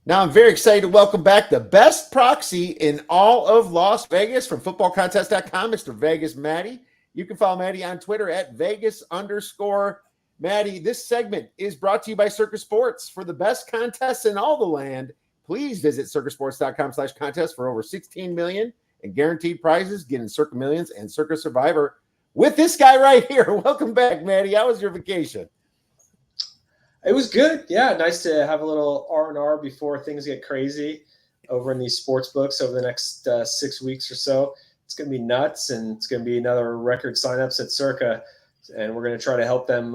Now I'm very excited to welcome back the best proxy in all of Las Vegas from footballcontest.com, Mr. Vegas Matty. You can follow Matty on Twitter at Vegas_Matty. This segment is brought to you by Circus Sports. For the best contests in all the land, please visit circusports.com/contest for over 16 million in guaranteed prizes. Get in Circa Millions and Circus Survivor with this guy right here. Welcome back, Matty. How was your vacation? It was good. Yeah, nice to have a little R&R before things get crazy over in these sports books over the next 6 weeks or so. It's going to be nuts, and it's going to be another record signups at Circa, and we're going to try to help them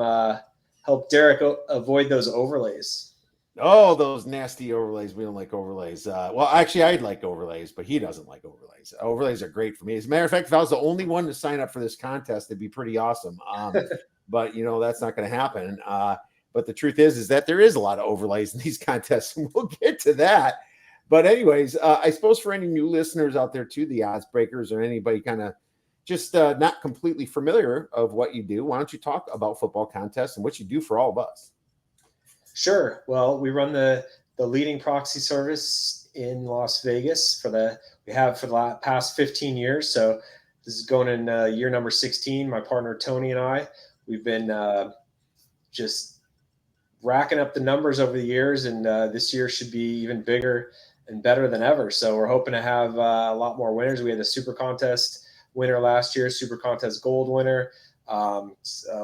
help Derek avoid those overlays. Oh, those nasty overlays. We don't like overlays. Well, actually, I'd like overlays, but he doesn't like overlays. Overlays are great for me. As a matter of fact, if I was the only one to sign up for this contest, it'd be pretty awesome. But, that's not going to happen. But the truth is that there is a lot of overlays in these contests, and we'll get to that. But anyways, I suppose for any new listeners out there too, the odds breakers or anybody kind of just not completely familiar of what you do, why don't you talk about football contests and what you do for all of us? Sure. Well, we run the leading proxy service in Las Vegas for the past 15 years. So this is going in year number 16. My partner Tony and I, we've been just racking up the numbers over the years, and this year should be even bigger and better than ever. So we're hoping to have a lot more winners. We had the Super Contest winner last year, Super Contest Gold winner. A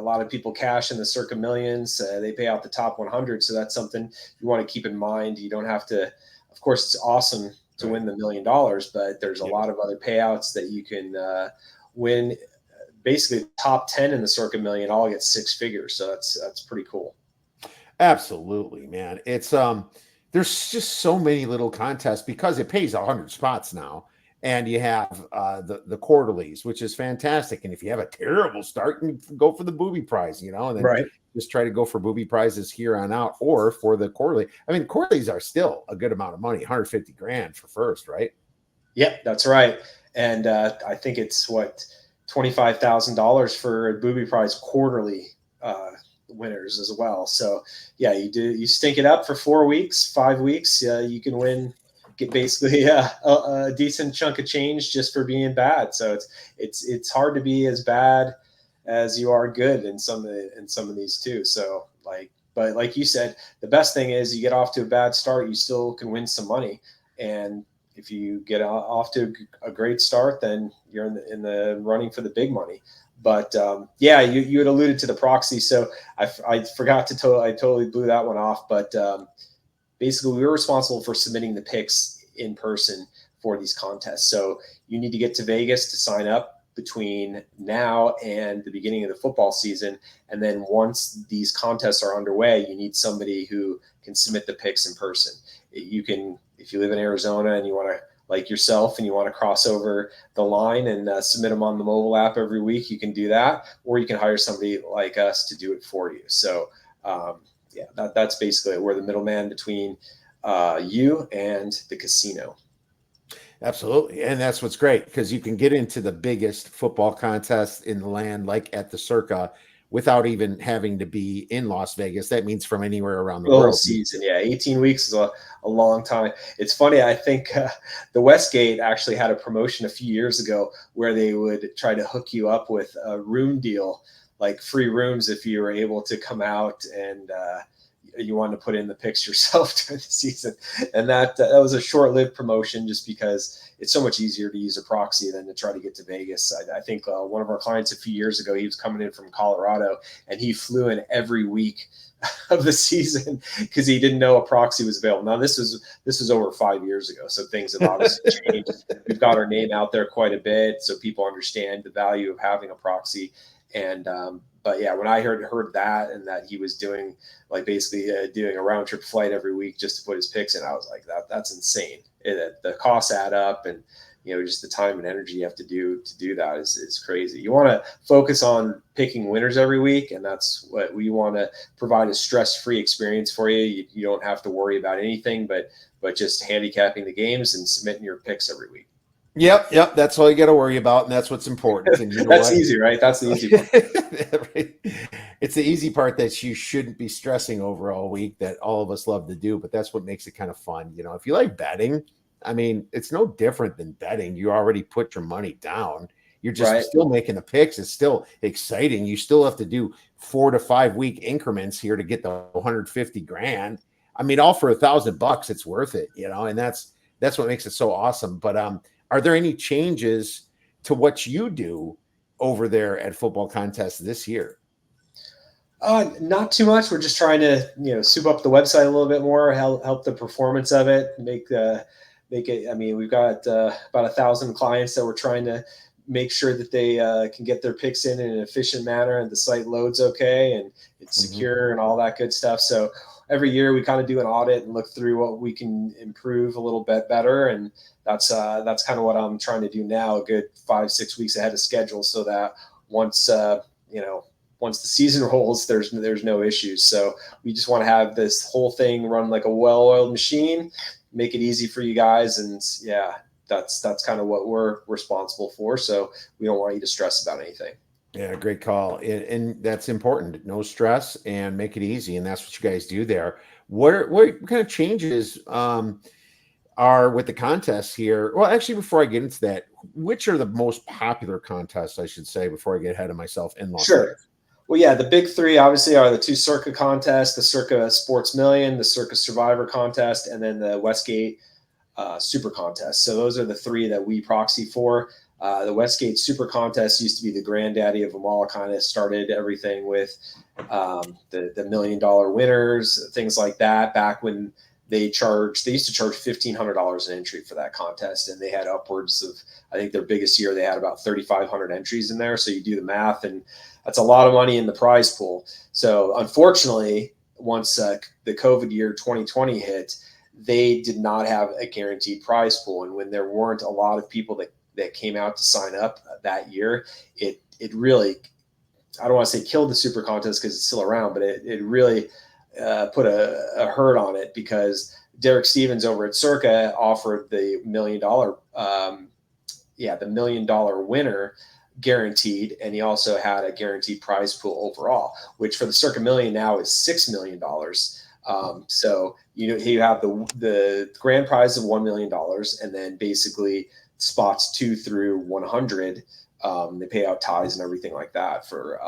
lot of people cash in the Circa Millions. They pay out the top 100, so that's something you want to keep in mind. You don't have to. Of course, it's awesome to win the $1 million, but there's a lot of other payouts that you can win. Basically, the top 10 in the Circa Million all get six figures, so that's pretty cool. Absolutely, man. It's there's just so many little contests because it pays 100 spots now, and you have the quarterlies, which is fantastic. And if you have a terrible start, you can go for the booby prize, and then just try to go for booby prizes here on out, or for the quarterly. I mean, quarterlies are still a good amount of money, 150 grand for first, right? Yep, that's right. And I think it's $25,000 for a booby prize quarterly winners as well. So yeah, you stink it up for 4 weeks, 5 weeks, you can get basically a decent chunk of change just for being bad. So it's hard to be as bad as you are good in some of these too. So but like you said, the best thing is you get off to a bad start, you still can win some money. And if you get off to a great start, then you're in the running for the big money. But yeah, you had alluded to the proxy, so I forgot to I totally blew that one off. But basically, we were responsible for submitting the picks in person for these contests. So you need to get to Vegas to sign up between now and the beginning of the football season. And then once these contests are underway, you need somebody who can submit the picks in person. You can, if you live in Arizona and you want to, like yourself, and you want to cross over the line and submit them on the mobile app every week, you can do that, or you can hire somebody like us to do it for you. So yeah, that's basically it. We're the middleman between you and the casino. Absolutely. And that's what's great, because you can get into the biggest football contest in the land, like at the Circa, without even having to be in Las Vegas. That means from anywhere around the world. Season, yeah, 18 weeks is a long time. It's funny. I think the Westgate actually had a promotion a few years ago where they would try to hook you up with a room deal, like free rooms if you were able to come out and you wanted to put in the picks yourself during the season. And that was a short-lived promotion, just because it's so much easier to use a proxy than to try to get to Vegas. I think one of our clients a few years ago, he was coming in from Colorado, and he flew in every week of the season because he didn't know a proxy was available. Now this was over 5 years ago, so things have obviously changed. We've got our name out there quite a bit, so people understand the value of having a proxy. And but yeah, when I heard that, and that he was doing basically doing a round trip flight every week just to put his picks in, I was like, that's insane. The costs add up, and just the time and energy you have to do that is crazy. You want to focus on picking winners every week, and that's what we want to provide, a stress-free experience for you. You don't have to worry about anything but just handicapping the games and submitting your picks every week. Yep. That's all you got to worry about, and that's what's important. And you know That's what? easy, right? That's the easy part. Right. It's the easy part that you shouldn't be stressing over all week that all of us love to do, but that's what makes it kind of fun. If you like betting, I mean, it's no different than betting. You already put your money down. You're just Right. still making the picks. It's still exciting. You still have to do 4 to 5 week increments here to get the 150 grand. I mean, all for $1,000, it's worth it, and that's what makes it so awesome. But are there any changes to what you do over there at football contests this year? Not too much. We're just trying to, soup up the website a little bit more, help the performance of it, make it. I mean, we've got about 1,000 clients that we're trying to make sure that they can get their picks in an efficient manner, and the site loads okay, and it's secure and all that good stuff. So every year we kind of do an audit and look through what we can improve a little bit better, and that's kind of what I'm trying to do now, a good 5-6 weeks ahead of schedule, so that once once the season rolls, there's no issues. So we just want to have this whole thing run like a well-oiled machine, make it easy for you guys, and yeah, that's kind of what we're responsible for. So we don't want you to stress about anything. Yeah, great call. And that's important. No stress and make it easy. And that's what you guys do there. What kind of changes are with the contests here? Well, actually, before I get into that, which are the most popular contests, I should say, before I get ahead of myself in Las Sure. Vegas? Well, yeah, the big three obviously are the two Circa contests, the Circa Sports Million, the Circa Survivor contest, and then the Westgate Super Contest. So those are the three that we proxy for. The Westgate Super Contest used to be the granddaddy of them all. Kind of started everything with the $1 million winners, things like that. Back when they used to charge $1,500 an entry for that contest, and they had upwards of, I think their biggest year they had about 3,500 entries in there. So you do the math, and that's a lot of money in the prize pool. So unfortunately, once the COVID year 2020 hit, they did not have a guaranteed prize pool. And when there weren't a lot of people that came out to sign up that year, it really, I don't want to say killed the super contest because it's still around, but it really put a hurt on it, because Derek Stevens over at Circa offered the $1 million, the $1 million winner guaranteed, and he also had a guaranteed prize pool overall, which for the Circa Million now is $6 million. So you have the grand prize of $1 million, and then basically spots 2 through 100, they pay out ties and everything like that for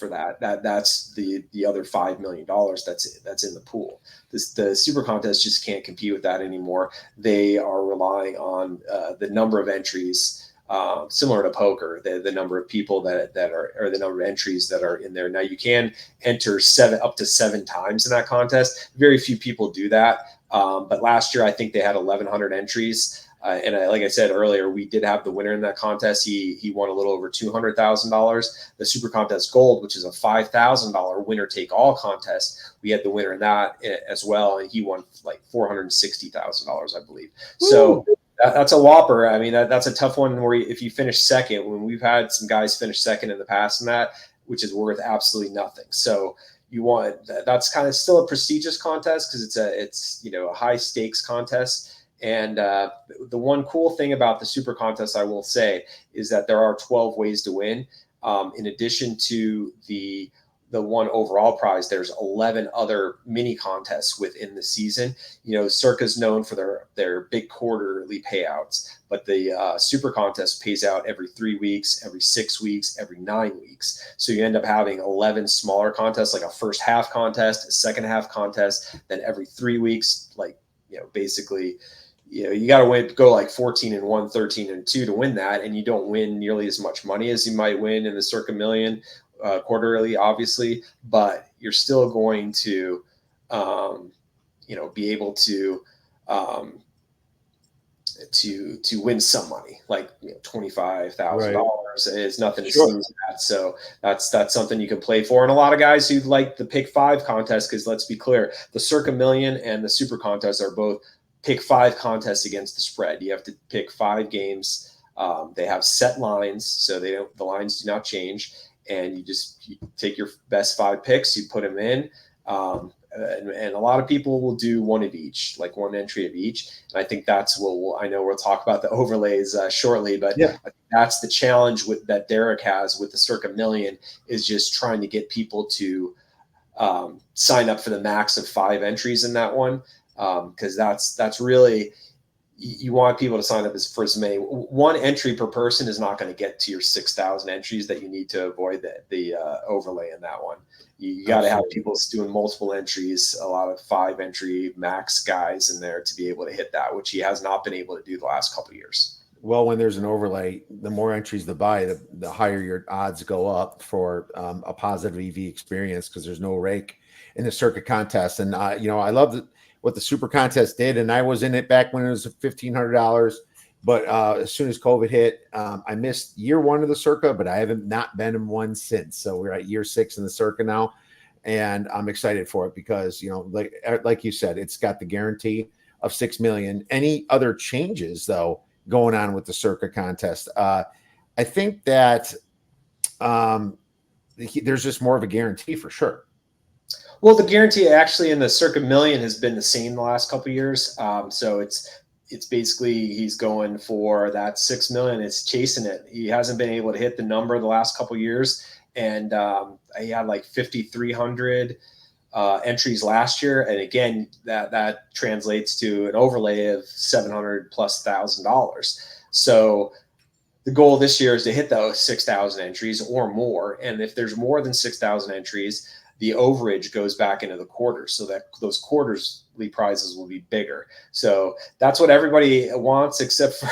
that. That's the other $5 million that's in the pool. The super contest just can't compete with that anymore. They are relying on the number of entries. Similar to poker, the number of people that are, or the number of entries that are in there. Now you can enter up to 7 times in that contest. Very few people do that. But last year, I think they had 1,100 entries. Like I said earlier, we did have the winner in that contest. He won a little over $200,000. The Super Contest Gold, which is a $5,000 winner take all contest, we had the winner in that as well, and he won like $460,000, I believe. Ooh. So that's a whopper. I mean, that's a tough one where if you finish second, when we've had some guys finish second in the past in that, which is worth absolutely nothing. So that's kind of still a prestigious contest because it's a high stakes contest. And the one cool thing about the super contest, I will say, is that there are 12 ways to win. In addition to the one overall prize, there's 11 other mini contests within the season. Circa's known for their big quarterly payouts, but the super contest pays out every 3 weeks, every 6 weeks, every 9 weeks. So you end up having 11 smaller contests, like a first half contest, a second half contest, then every 3 weeks, basically, you got to go like 14-1, 13-2 to win that, and you don't win nearly as much money as you might win in the Circa Million quarterly, obviously, but you're still going to, be able to win some money, like $25,000 is nothing to sneeze at. So that's something you can play for. And a lot of guys who like the pick 5 contest, because let's be clear, the Circa Million and the Super Contest are both pick 5 contests against the spread. You have to pick 5 games. They have set lines, so the lines do not change. And you take your best 5 picks, you put them in. and a lot of people will do one of each, like one entry of each. And I think that's what I know we'll talk about the overlays shortly, but Yeah. that's the challenge that Derek has with the Circa Million, is just trying to get people to sign up for the max of 5 entries in that one. Because that's really, you want people to sign up for as many. One entry per person is not going to get to your 6,000 entries that you need to avoid the overlay in that one. You got to have people doing multiple entries, a lot of 5 entry max guys in there to be able to hit that, which he has not been able to do the last couple of years. Well, when there's an overlay, the more entries to buy, the higher your odds go up for a positive EV experience, because there's no rake in the circuit contest. And I love what the super contest did, and I was in it back when it was $1,500. But as soon as COVID hit, I missed year 1 of the circa, but I haven't not been in one since. So we're at year 6 in the circa now, and I'm excited for it because like you said, it's got the guarantee of 6 million. Any other changes though going on with the circa contest? I think that there's just more of a guarantee for sure. Well, the guarantee actually in the Circa Million has been the same the last couple of years. So it's basically he's going for that 6 million. It's chasing it. He hasn't been able to hit the number the last couple of years, and he had like 5,300 entries last year. And again, that translates to an overlay of $700,000+. So the goal this year is to hit those 6,000 entries or more. And if there's more than 6,000 entries, the overage goes back into the quarters, so that those quarterly prizes will be bigger. So that's what everybody wants, except for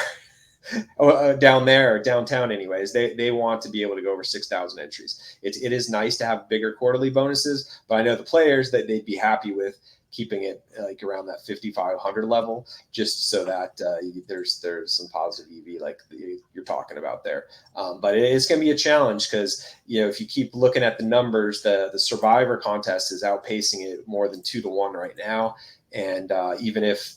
down there, downtown anyways. They want to be able to go over 6,000 entries. It is nice to have bigger quarterly bonuses, but I know the players that they'd be happy with keeping it like around that 5,500 level, just so that there's some positive EV like you're talking about there. But it's going to be a challenge because if you keep looking at the numbers, the Survivor contest is outpacing it more than 2-1 right now, and even if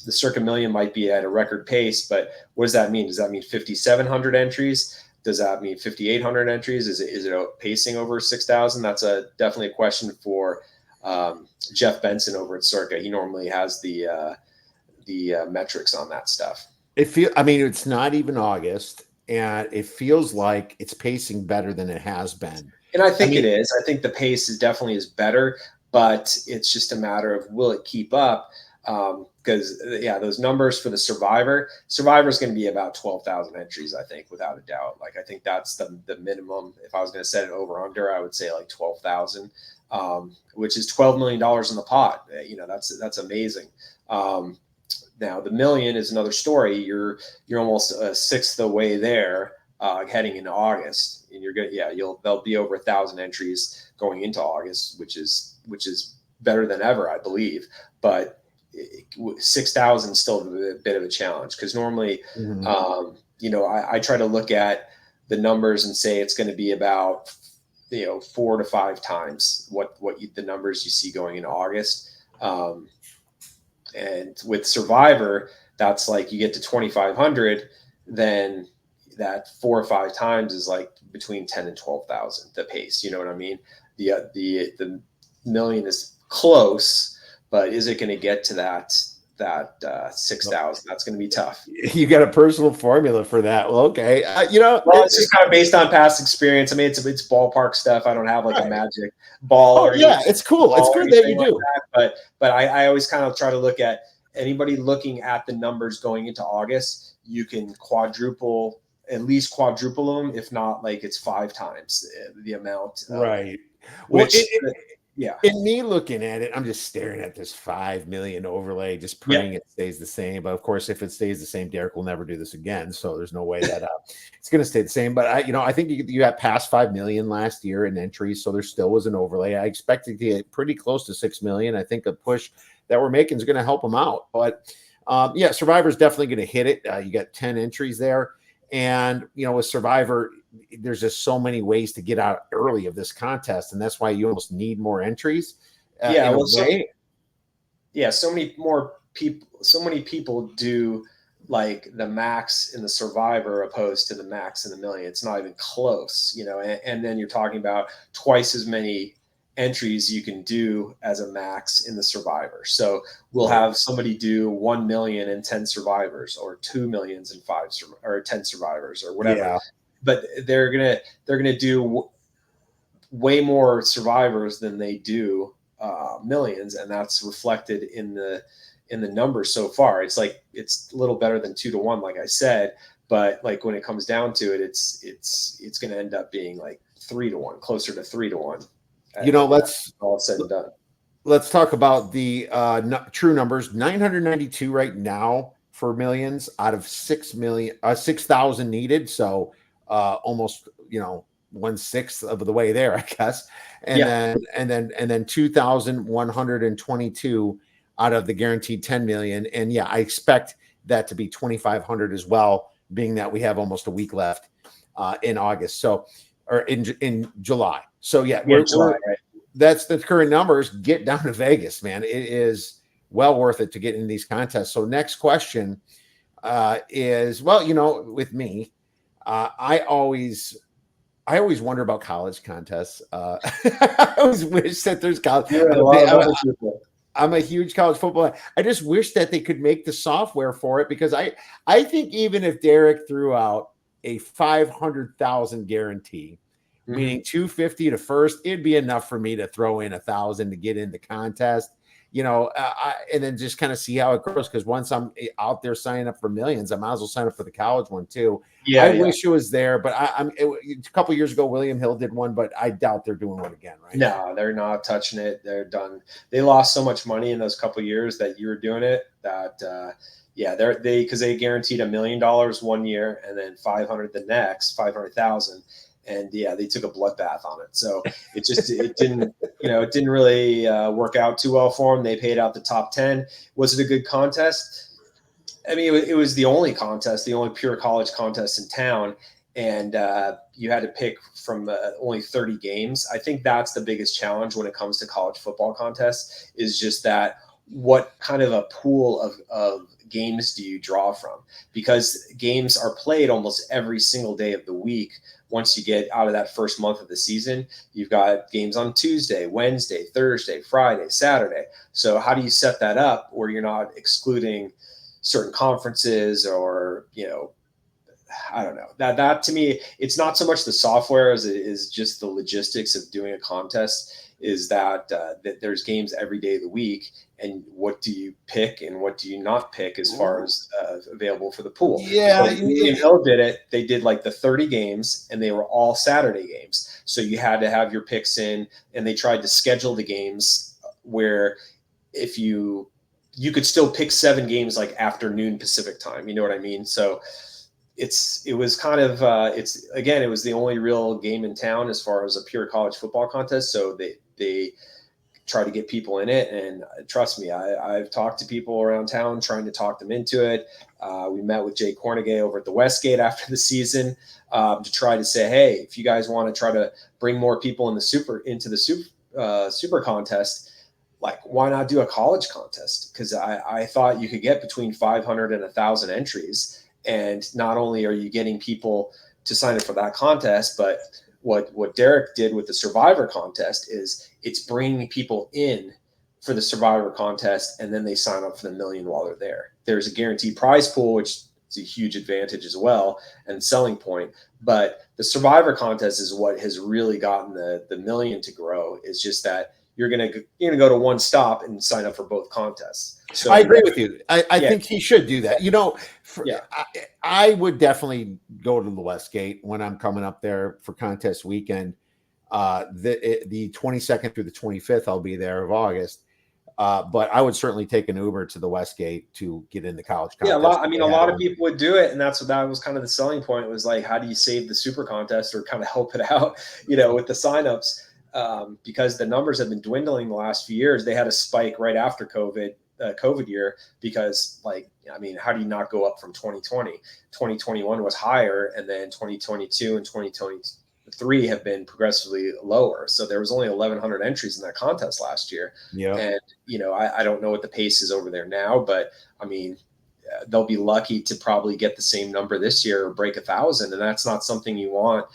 the Circa Million might be at a record pace, but what does that mean? Does that mean 5,700 entries? Does that mean 5,800 entries? Is it pacing over 6,000? That's definitely a question for Jeff Benson over at Circa. He normally has the metrics on that stuff. It's not even August, and it feels like it's pacing better than it has been. And I think it is. I think the pace definitely is better, but it's just a matter of will it keep up? Because those numbers for the Survivor is going to be about 12,000 entries, I think, without a doubt. Like, I think that's the minimum. If I was going to set it over under, I would say like 12,000, which is $12 million in the pot. That's amazing. Now the million is another story. You're almost a sixth of the way there, heading into August, and you're good. Yeah, there'll be over 1,000 entries going into August, which is better than ever, I believe. But 6,000 is still a bit of a challenge, because normally, I try to look at the numbers and say it's going to be about 4 to 5 times what the numbers you see going into August. And with Survivor, that's like you get to 2,500, then that 4 or 5 times is like between 10 and 12,000 the pace. You know what I mean? The million is close, but is it going to get to that 6,000? That's going to be tough. You got a personal formula for that. Well, okay. Well, it's just kind of based on past experience. I mean, it's ballpark stuff. I don't have like a magic ball. Oh, yeah, it's cool. It's good that you do. Like but I always kind of try to look at anybody looking at the numbers going into August. You can at least quadruple them, if not like it's 5 times the amount. Right. Yeah. In me looking at it, I'm just staring at this 5 million overlay, just praying it stays the same. But of course, if it stays the same, Derek will never do this again. So there's no way that it's going to stay the same. But I think you got past 5 million last year in entries, so there still was an overlay. I expected to get pretty close to 6 million. I think a push that we're making is going to help them out. But Survivor's definitely going to hit it. You got 10 entries there. And, with Survivor, there's just so many ways to get out early of this contest. And that's why you almost need more entries. So many people do like the max in the Survivor opposed to the max in the million. It's not even close, and then you're talking about twice as many entries you can do as a max in the survivor. So we'll have somebody do 1 million in 10 survivors, or 2 millions in 10 survivors, or whatever. Yeah. But they're gonna do way more survivors than they do millions, and that's reflected in the numbers so far. It's like it's a little better than 2 to 1, like I said, but like when it comes down to it, it's going to end up being like 3 to 1, closer to 3 to 1. Let's all said and done. Let's talk about the true numbers. 992 right now for millions out of 6,000 needed. So almost 1/6 of the way there, I guess. And then 2,122 out of the guaranteed 10 million. And yeah, I expect that to be 2,500 as well, being that we have almost a week left in August. So, or in July. So yeah, July, right? That's the current numbers. Get down to Vegas, man. It is well worth it to get in these contests. So next question is, well, with me, I always wonder about college contests. I always wish that there's college. I'm a huge college football. I just wish that they could make the software for it, because I think even if Derek threw out a 500,000 guarantee, meaning 250 to first, it'd be enough for me to throw in 1,000 to get in the contest, and then just kind of see how it grows. Because once I'm out there signing up for millions, I might as well sign up for the college one too. I wish it was there, but a couple years ago, William Hill did one, but I doubt they're doing one again, right? No, they're not touching it. They're done. They lost so much money in those couple years that you were doing it that, because they guaranteed $1 million 1 year and then 500,000. And they took a bloodbath on it. So it didn't really work out too well for them. They paid out the top 10. Was it a good contest? I mean, it was the only contest, the only pure college contest in town. And you had to pick from only 30 games. I think that's the biggest challenge when it comes to college football contests, is just that what kind of a pool of games do you draw from? Because games are played almost every single day of the week. Once you get out of that first month of the season, you've got games on Tuesday, Wednesday, Thursday, Friday, Saturday. So how do you set that up where you're not excluding certain conferences, or, I don't know. That to me, it's not so much the software as it is just the logistics of doing a contest, is that there's games every day of the week, and what do you pick and what do you not pick as far as available for the pool? Yeah. So William Hill did it. They did like the 30 games, and they were all Saturday games. So you had to have your picks in, and they tried to schedule the games where if you could still pick 7 games like afternoon Pacific time. You know what I mean? So it was kind of it was the only real game in town as far as a pure college football contest. So they try to get people in it, and trust me, I've talked to people around town trying to talk them into it. We met with Jay Cornegay over at the Westgate after the season to try to say, hey, if you guys want to try to bring more people into the super contest, like, why not do a college contest? Because I thought you could get between 500 and 1,000 entries. And not only are you getting people to sign up for that contest, but what Derek did with the Survivor contest is it's bringing people in for the Survivor contest, and then they sign up for the million while they're there. There's a guaranteed prize pool, which is a huge advantage as well and selling point. But the Survivor contest is what has really gotten the million to grow. It's just that you're gonna go to one stop and sign up for both contests. So I agree with you. I think he should do that. I would definitely go to the Westgate when I'm coming up there for contest weekend. The 22nd through the 25th, I'll be there of August. But I would certainly take an Uber to the Westgate to get in the college contest. Yeah, a lot of people would do it, and that was kind of the selling point. It was like, how do you save the super contest or kind of help it out, with the signups? Because the numbers have been dwindling the last few years. They had a spike right after COVID year, because how do you not go up from 2020? 2021 was higher, and then 2022 and 2023 have been progressively lower. So there was only 1,100 entries in that contest last year. Yeah. And, I don't know what the pace is over there now, but they'll be lucky to probably get the same number this year or break 1,000. And that's not something you want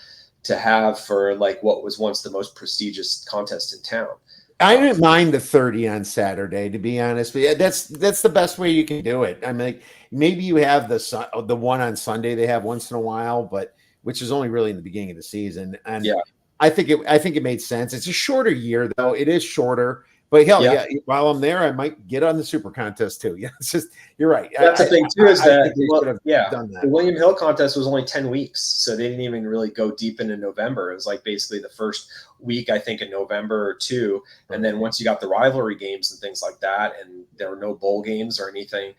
to have for like what was once the most prestigious contest in town. I didn't mind the 30 on Saturday, to be honest. But yeah, that's the best way you can do it. I mean, like, maybe you have the one on Sunday they have once in a while, but which is only really in the beginning of the season. And Yeah. I think it made sense. It's a shorter year though. It is shorter, but hell yeah, while I'm there, I might get on the super contest too. Yeah, it's just you're right. That's the thing too, is I that think they should have done that. the William Hill contest was only 10 weeks, so they didn't even really go deep into November. It was like basically the first week, I think, in November or two, and then once you got the rivalry games and things like that, and there were no bowl games or anything.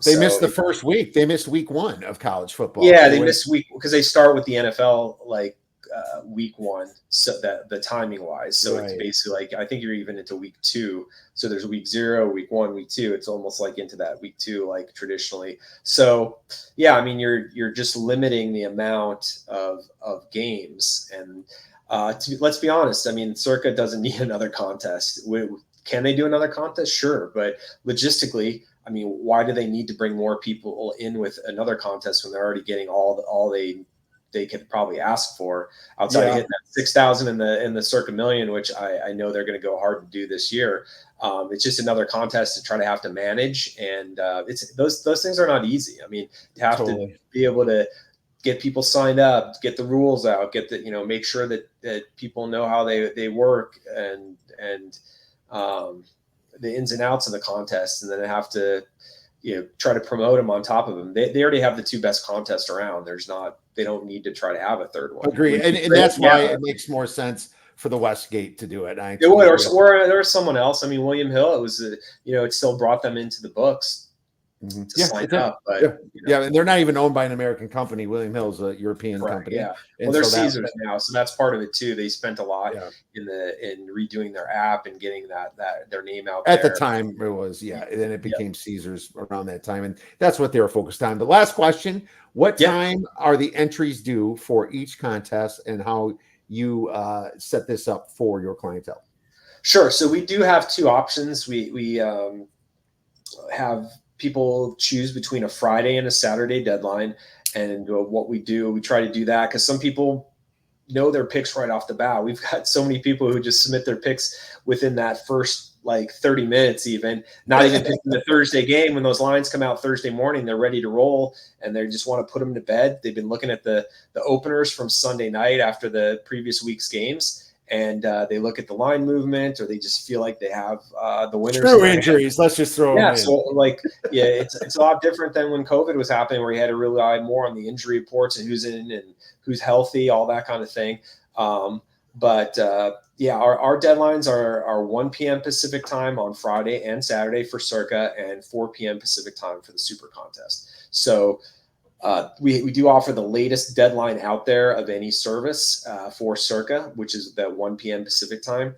They missed the first week. They missed week 1 of college football. Yeah, they missed week because they start with the NFL like week 1, so that the timing wise. So it's basically like I think you're even into week 2. So there's week 0, week 1, week 2. It's almost like into that week 2, like traditionally. So yeah, I mean you're just limiting the amount of games. And let's be honest. I mean, Circa doesn't need another contest. Can they do another contest? Sure, but logistically, I mean, why do they need to bring more people in with another contest when they're already getting all they could probably ask for outside of hitting that 6,000 in the Circa Million, which I know they're going to go hard to do this year. It's just another contest to try to have to manage, and it's those things are not easy. I mean, to have to be able to get people signed up, get the rules out, get the make sure that people know how they work and the ins and outs of the contest, and then have to try to promote them on top of them. They already have the 2 best contests around. They don't need to try to have a third one. Agree, and that's why it makes more sense for the Westgate to do it. It would, or someone else. I mean, William Hill, it was it still brought them into the books. To sign up, but and they're not even owned by an American company. William Hill's a European company. Yeah, well, they're Teasers now, so that's part of it too. They spent a lot in redoing their app and getting their name out at the time. It was and then it became Teasers around that time, and that's what they were focused on. The last question: what time are the entries due for each contest, and how you set this up for your clientele? Sure. So we do have 2 options. We have people choose between a Friday and a Saturday deadline. And what we do, we try to do that because some people know their picks right off the bat. We've got so many people who just submit their picks within that first like 30 minutes, even not even picking the Thursday game. When those lines come out Thursday morning, they're ready to roll and they just want to put them to bed. They've been looking at the openers from Sunday night after the previous week's games. And they look at the line movement, or they just feel like they have the winners. True injuries. Let's just throw them in. So it's a lot different than when COVID was happening, where you had to rely more on the injury reports and who's in and who's healthy, all that kind of thing. But our deadlines are 1 p.m. Pacific time on Friday and Saturday for Circa, and 4 p.m. Pacific time for the Super Contest. So we do offer the latest deadline out there of any service for Circa, which is that 1 p.m. Pacific time.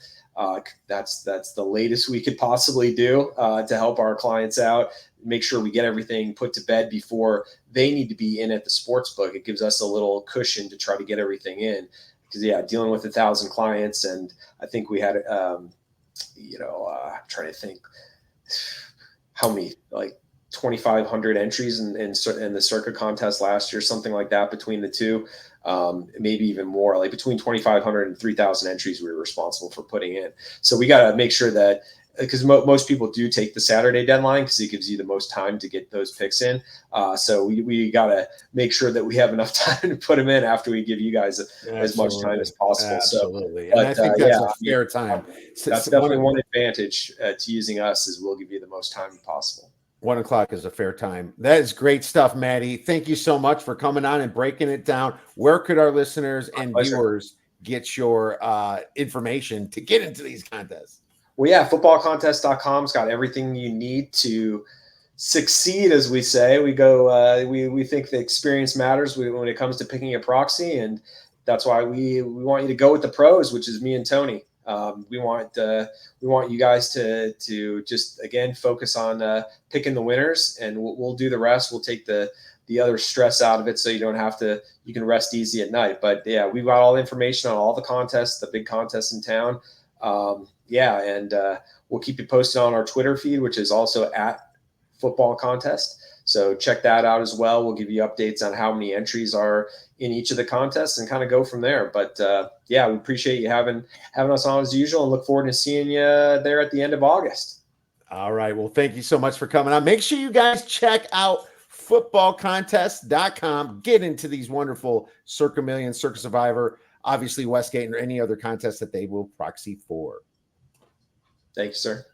That's the latest we could possibly do to help our clients out, make sure we get everything put to bed before they need to be in at the sports book. It gives us a little cushion to try to get everything in, because dealing with 1,000 clients, and I think we had I'm trying to think how many, like 2,500 entries in the Circa contest last year, something like that between the two, maybe even more, like between 2,500 and 3,000 entries we were responsible for putting in. So we got to make sure that, because most people do take the Saturday deadline because it gives you the most time to get those picks in. So we got to make sure that we have enough time to put them in after we give you guys as much time as possible. Absolutely. So, and I think that's a fair time. That's definitely one advantage to using us, is we'll give you the most time possible. 1 o'clock is a fair time. That is great stuff, Matty. Thank you so much for coming on and breaking it down. Where could our listeners and viewers get your information to get into these contests? Well, footballcontest.com's got everything you need to succeed, as we say. We go, we think the experience matters when it comes to picking a proxy, and that's why we want you to go with the pros, which is me and Tony. We want you guys to just, again, focus on picking the winners, and we'll do the rest. We'll take the other stress out of it, so you don't have to. You can rest easy at night. But we've got all the information on all the contests, the big contests in town. And we'll keep you posted on our Twitter feed, which is also at Football Contest. So check that out as well. We'll give you updates on how many entries are in each of the contests and kind of go from there. But yeah, we appreciate you having us on as usual, and look forward to seeing you there at the end of August. All right. Well, thank you so much for coming on. Make sure you guys check out footballcontest.com. Get into these wonderful Circa Million, Circa Survivor, obviously Westgate, or any other contest that they will proxy for. Thank you, sir.